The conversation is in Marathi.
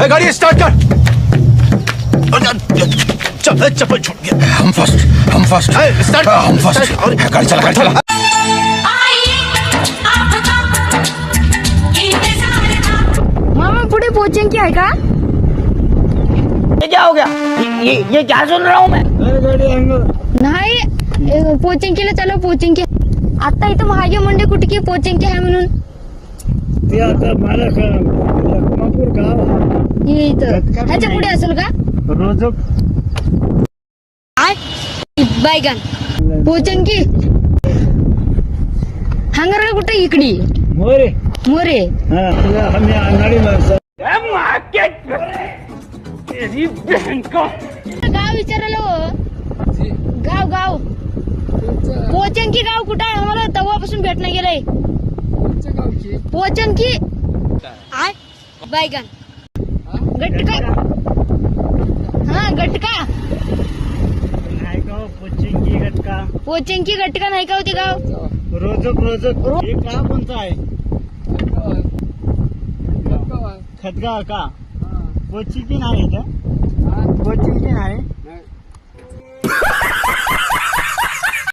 गाड़ी स्टार्ट कर। चप्पल छूट गया। हम फर्स्ट स्टार्ट। हम फर्स्ट। गाड़ी चला गाड़ी चला। मामा पुढे पोचेंकी आहे का? ये क्या हो गया? ये क्या सुन रहा हूँ मैं? नाही पोचेंकीला चलो पोचेंकी. आता इथं महागे मंडे कुठे की पोचेंकी आहे म्हणून ते आता मला लखमापूर गाव हे इथं ह्याच्या पुढे असेल का? रोज बैगन पोचेंकी हंगर कुठे इकडी मोरे मोरे. हा आम्ही अनाडी माणसं गाव विचारलं हो. गाव पोचनकी गाव कुठं आहे? आम्हाला तेव्हापासून भेटणं गेलंय. पोचनकी बैगन गटका. हा गटका नाही का पोचिंगी गटका पोचनकी गटका नाही का होते गाव? रोजक हे का कोणतं आहे खतगाव का? कोचिंगी नाही का? कोचिंगी नाही